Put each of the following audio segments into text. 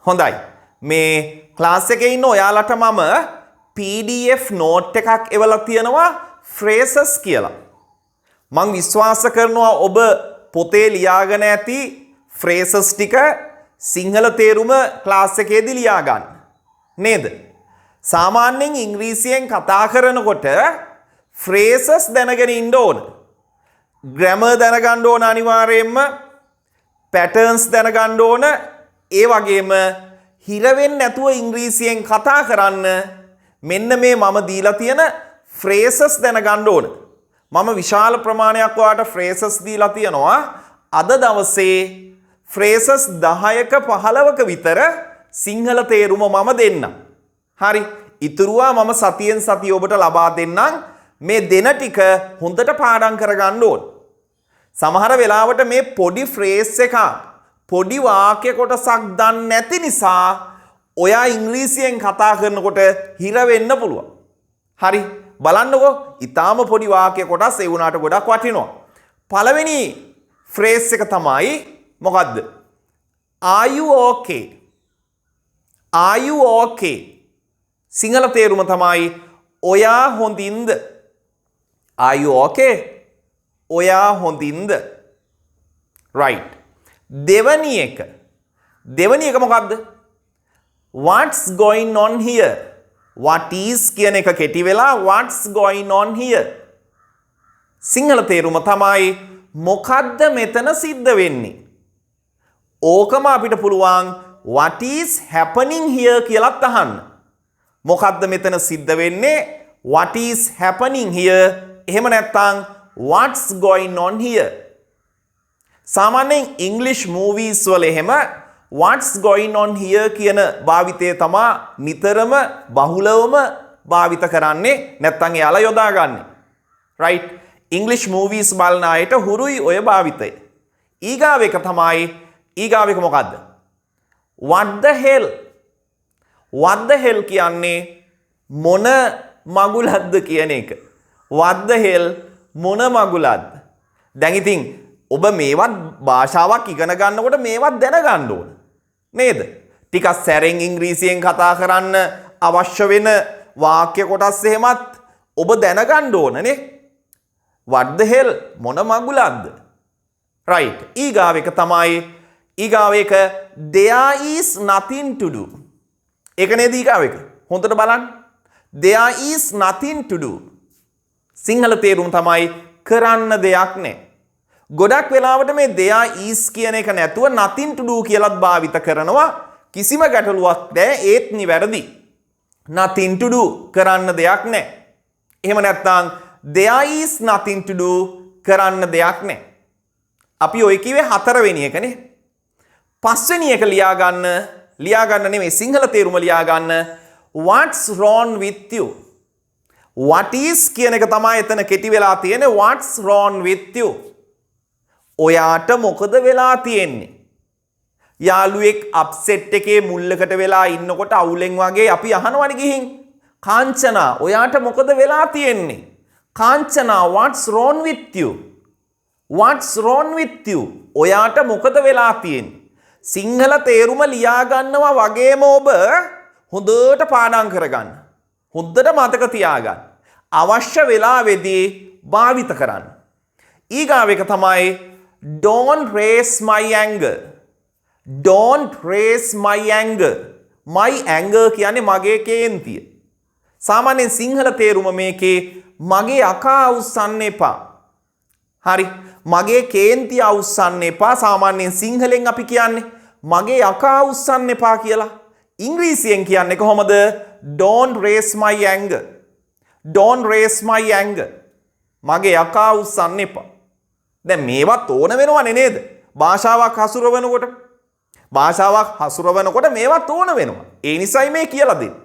හොඳයි. මේ ක්ලාස් එකේ ඉන්න ඔයාලට මම PDF note එකක් එවලා තියෙනවා phrases කියලා. මම විශ්වාස කරනවා ඔබ පොතේ ලියාගෙන ඇති phrases ටික සිංහල තේරුම ක්ලාස් එකේදී ලියා ගන්න. නේද? සාමාන්‍යයෙන් ඉංග්‍රීසියෙන් කතා කරනකොට phrases දැනගෙන ඉන්න ඕන. grammar දැනගන්න ඕන අනිවාර්යයෙන්ම. patterns දැනගන්න ඕන. ඒ වගේම හිර වෙන්නේ නැතුව ඉංග්‍රීසියෙන් කතා කරන්න මෙන්න මේ මම දීලා තියෙන phrases දැනගන්න ඕන. මම විශාල ප්‍රමාණයක් ඔයාලට phrases දීලා තියෙනවා. අද දවසේ phrases 10ක 15ක විතර සිංහල තේරුම මම දෙන්නම්. හරි. ඉතුරුවා මම සතියෙන් සතිය ඔබට ලබා දෙන්නම්. මේ දෙන ටික හොඳට පාඩම් කරගන්න ඕන. සමහර වෙලාවට මේ පොඩි phrase එකක් පොඩි වාක්‍ය කොටසක් දන්නේ නැති නිසා ඔයා ඉංග්‍රීසියෙන් කතා කරනකොට හිර වෙන්න පුළුවන්. හරි. බලන්නකෝ. ඊටාම පොඩි වාක්‍ය කොටස් ඒ වුණාට ගොඩක් වටිනවා. පළවෙනි phrase එක තමයි මොකද්ද? Are you okay? Are you okay? Sinhala තේරුම තමයි ඔයා හොඳින්ද? Are you okay? ඔයා හොඳින්ද? right. දෙවැනි එක මොකක්ද? what's going on here? what is කියන එක කෙටි වෙලා what's going on here? Sinhala තේරුම තමයි මොකද්ද මෙතන සිද්ධ වෙන්නේ? ඕකම අපිට පුළුවන් what is happening here කියලාත් අහන්න. මොකද්ද මෙතන සිද්ධ වෙන්නේ? what is happening here? එහෙම නැත්නම් what's going on here? සාමාන්‍යයෙන් English movies වල එහෙම what's going on here කියන භාවිතය තමයි නිතරම බහුලවම භාවිත කරන්නේ නැත්නම් එයාලා යොදාගන්නේ. right? English movies බලන අයට හුරුයි ඔය භාවිතය. ඊගාව එක මොකද්ද? what the hell? what the hell කියන්නේ මොන මගුලක්ද කියන එක. what the hell මොන මගුලක්ද? දැන් ඉතින් ඔබ මේවත් භාෂාවක් ඉගෙන ගන්නකොට මේවත් දැනගන්න ඕන. නේද? ටිකක් සැරෙන් ඉංග්‍රීසියෙන් කතා කරන්න අවශ්‍ය වෙන වාක්‍ය කොටස් එහෙමත් ඔබ දැනගන්න ඕනනේ. what the hell මොන මගුලක්ද? right. ඊගාව එක there is nothing to do. ඒක නේද ඊගාව එක? හොඳට බලන්න. there is nothing to do. Sinhala තේරුම තමයි කරන්න දෙයක් නැහැ. ගොඩක් වෙලාවට මේ there is කියන එක නැතුව nothing to do කියලාත් භාවිත කරනවා. කිසිම ගැටලුවක් නැහැ. ඒත් නිවැරදි. nothing to do කරන්න දෙයක් නැහැ. එහෙම නැත්නම් there is nothing to do කරන්න දෙයක් නැහැ. අපි ඔය කිව්වේ හතරවෙනි එකනේ. පස්වෙනි එක ලියා ගන්න නෙමෙයි සිංහල තේරුම ලියා ගන්න. what's wrong with you? what is කියන එක තමයි එතන කෙටි වෙලා තියෙන්නේ. what's wrong with you? ඔයාට මොකද වෙලා තියෙන්නේ? යාළුවෙක් අප්සෙට් එකේ මුල්ලකට වෙලා ඉන්නකොට අවුලෙන් වගේ අපි අහනවනේ ගිහින්. කාංචනා ඔයාට මොකද වෙලා තියෙන්නේ? Kanchana what's wrong with you? what's wrong with you? ඔයාට මොකද වෙලා තියෙන්නේ? සිංහල තේරුම ලියා ගන්නවා වගේම ඔබ හොඳට පාඩම් කරගන්න. හොඳට මතක තියාගන්න. අවශ්‍ය වෙලාවෙදී භාවිත කරන්න. ඊගාව එක තමයි don't raise my anger. don't raise my anger. my anger කියන්නේ මගේ කේන්තිය. සාමාන්‍යයෙන් සිංහල තේරුම මේකේ මගේ අකා අවුස්සන්න එපා. හරි. මගේ කේන්තිය අවුස්සන්න එපා. සාමාන්‍යයෙන් සිංහලෙන් අපි කියන්නේ මගේ අකා අවුස්සන්න එපා කියලා. ඉංග්‍රීසියෙන් කියන්නේ කොහොමද? don't raise my anger. don't raise my anger. මගේ අකා අවුස්සන්න එපා. දැන් මේවත් ඕන වෙනවනේ නේද? භාෂාවක් හසුරවනකොට මේවත් ඕන වෙනවා. ඒ නිසායි මේ කියලා දෙන්නේ.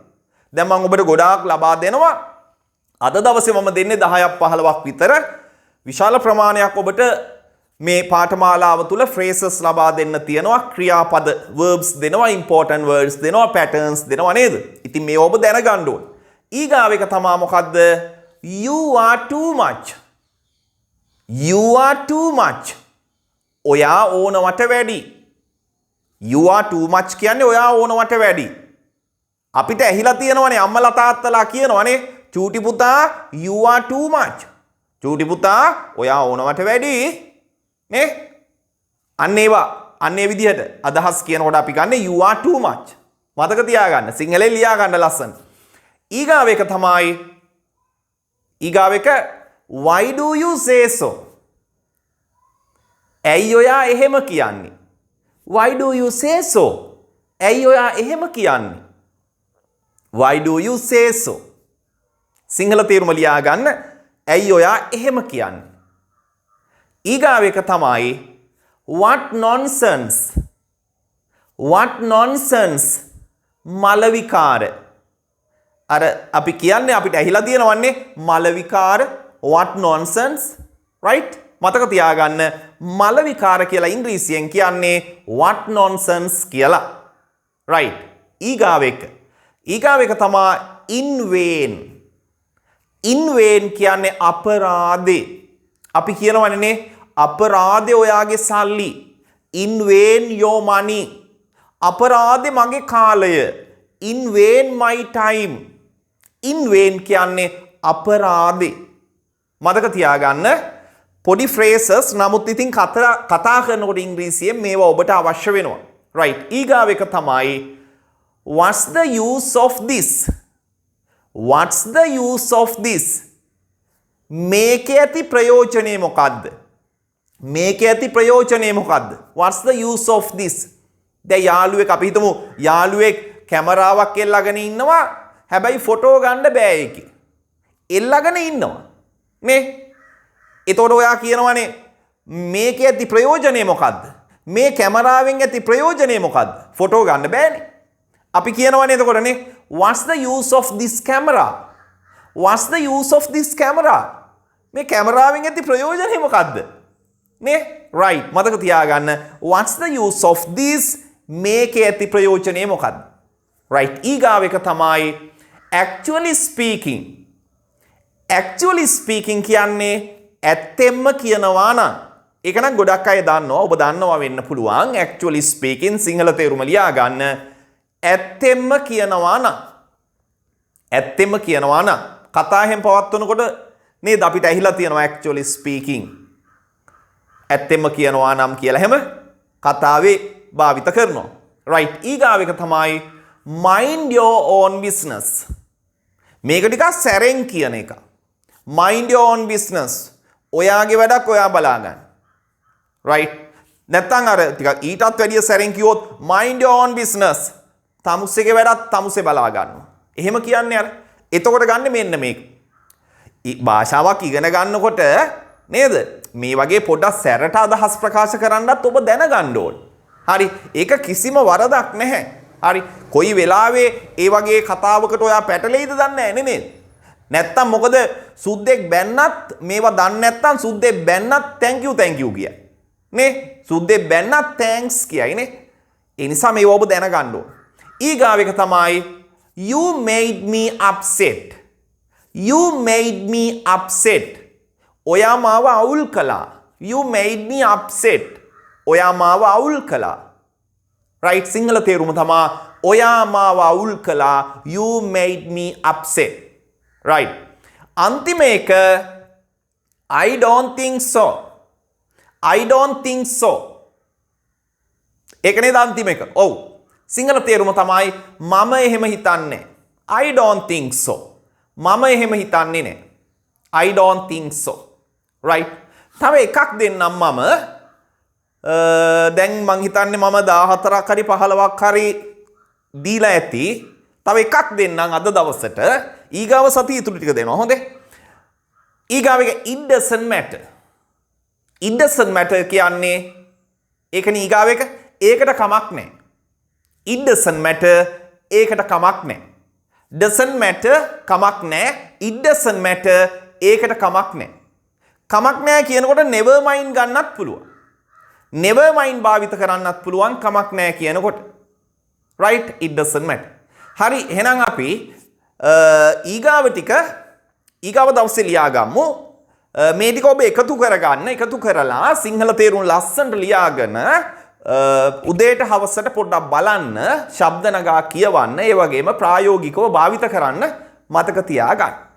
දැන් මම ඔබට ගොඩාක් ලබා දෙනවා. අද දවසේ මම දෙන්නේ 10ක් 15ක් විතර. විශාල ප්‍රමාණයක් ඔබට මේ පාඨමාලාව තුල phrases ලබා දෙන්න තියෙනවා. ක්‍රියාපද verbs දෙනවා, important words දෙනවා, patterns දෙනවා නේද? ඉතින් මේ ඔබ දැනගන්න ඕන. ඊගාව එක තමයි මොකද්ද? you are too much. you are too much. ඔයා ඕනවට වැඩි. You are too much කියන්නේ ඔයා ඕනවට වැඩි. අපිට ඇහිලා තියෙනවනේ අම්මලා තාත්තලා කියනවනේ චූටි පුතා you are too much. චූටි පුතා ඔයා ඕනවට වැඩි නේ? අන්න ඒ විදිහට අදහස් කියනකොට අපි ගන්න you are too much. මතක තියාගන්න. සිංහලෙන් ලියා ගන්න ලස්සන. ඊගාව එක තමයි why do you say so? ඇයි ඔයා එහෙම කියන්නේ? Why do you say so? ඇයි ඔයා එහෙම කියන්නේ? Why do you say so? Sinhala තේරුම ලියා ගන්න. ඇයි ඔයා එහෙම කියන්නේ? ඊගාව එක තමයි what nonsense. What nonsense. මලවිකාර. අර අපි කියන්නේ අපිට ඇහිලා තියෙනවන්නේ මලවිකාර what nonsense right? මතක තියාගන්න මලවිකාර කියලා ඉංග්‍රීසියෙන් කියන්නේ what nonsense කියලා. right. ඊගාව එක තමයි in vain. in vain කියන්නේ අපරාධේ. අපි කියනවනේ අපරාධේ ඔයාගේ සල්ලි. in vain your money. අපරාධේ මගේ කාලය. in vain my time. in vain කියන්නේ අපරාධේ. මතක තියාගන්න පොඩි phrases නමුත් ඉතින් කතා කරනකොට ඉංග්‍රීසියෙන් මේවා ඔබට අවශ්‍ය වෙනවා. right. ඊගාව එක තමයි what's the use of this? What's the use of this? මේකේ ඇති ප්‍රයෝජනේ මොකද්ද? මේකේ ඇති ප්‍රයෝජනේ මොකද්ද? What's the use of this? දැන් යාළුවෙක් අපි හිතමු යාළුවෙක් කැමරාවක් එල්ලගෙන ඉන්නවා. හැබැයි ෆොටෝ ගන්න බෑ ඒකේ. එල්ලගෙන ඉන්නවා. නේ? එතකොට ඔයා කියනවනේ මේකේ ඇති ප්‍රයෝජනේ මොකද්ද? මේ කැමරාවෙන් ඇති ප්‍රයෝජනේ මොකද්ද? ෆොටෝ ගන්න බෑනේ. අපි කියනවනේ එතකොටනේ what's the use of this camera? What's the use of this camera? මේ කැමරාවෙන් ඇති ප්‍රයෝජනේ මොකද්ද? නේ? right. මතක තියාගන්න what's the use of this? මේකේ ඇති ප්‍රයෝජනේ මොකද්ද? right. ඊගාව එක තමයි actually speaking. actually speaking කියන්නේ ඇත්තෙන්ම කියනවා නම් ඒක නම් ගොඩක් අය දන්නවා. ඔබ දන්නවා වෙන්න පුළුවන්. actually speaking සිංහල තේරුම ලියා ගන්න. ඇත්තෙන්ම කියනවා නම් කතා හැම පවත්වනකොට නේද අපිට ඇහිලා තියෙනවා actually speaking. ඇත්තෙන්ම කියනවා නම් කියලා හැම කතාවේ භාවිත කරනවා. right. ඊගාව එක තමයි mind your own business. මේක ටිකක් සැරෙන් කියන එක. mind your own business. ඔයාගේ වැඩක් ඔයා බලාගන්න. right. නැත්තම් අර ටිකක් ඊටත් වැඩිය සැරෙන් කිව්වොත් mind your own business. තමුසේගේ වැඩක් තමුසේ බලා ගන්නවා. එහෙම කියන්නේ අර. එතකොට ගන්න මෙන්න මේක. භාෂාවක් ඉගෙන ගන්නකොට නේද? මේ වගේ පොඩ්ඩක් සැරට අදහස් ප්‍රකාශ කරන්නත් ඔබ දැනගන්න ඕන. හරි. ඒක කිසිම වරදක් නැහැ. හරි. කොයි වෙලාවේ ඒ වගේ කතාවකට ඔයා පැටලෙයිද දන්නේ නැහැ නේද? නැත්තම් මොකද සුද්දෙක් බැන්නත් මේවා දන්නේ නැත්තම් සුද්දෙක් බැන්නත් thank you කියයි. නේ? සුද්දෙක් බැන්නත් thanks කියයි නේ. ඒ නිසා මේව ඔබ දැනගන්න ඕන. ඊගාව එක තමයි you made me upset. You made me upset. ඔයා මාව අවුල් කළා. You made me upset. ඔයා මාව අවුල් කළා. right. සිංහල තේරුම තමයි ඔයා මාව අවුල් කළා. You made me upset. right. අන්තිම එක I don't think so. I don't think so. ඒක නේද අන්තිම එක. ඔව්. සිංහල තේරුම තමයි මම එහෙම හිතන්නේ. I don't think so. මම එහෙම හිතන්නේ නැහැ. I don't think so. right. තව එකක් දෙන්නම් මම. දැන් මං හිතන්නේ මම 14ක් හරි 15ක් හරි දීලා ඇති. තව එකක් දෙන්නම් අද දවසට. ඊගාව සතිය ඉතුරු ටික දෙනවා. හොඳේ. ඊගාව එක it doesn't matter. It doesn't matter කියන්නේ ඒකනේ ඊගාව එක. ඒකට කමක් නැහැ. It doesn't matter. ඒකට කමක් නැහැ. doesn't matter කමක් නැහැ. It doesn't matter. ඒකට කමක් නැහැ. කමක් නැහැ කියනකොට never mind ගන්නත් පුළුවන්. never mind භාවිත කරන්නත් පුළුවන් කමක් නැහැ කියනකොට. right. It doesn't matter. හරි. එහෙනම් අපි ඊගාව දවසේ ලියාගමු. මේ ටික ඔබ එකතු කරගන්න. එකතු කරලා සිංහල තේරුම් ලස්සනට ලියාගෙන උදේට හවසට පොඩ්ඩක් බලන්න, ශබ්ද නගා කියවන්න, ඒ වගේම ප්‍රායෝගිකව භාවිත කරන්න මතක තියාගන්න.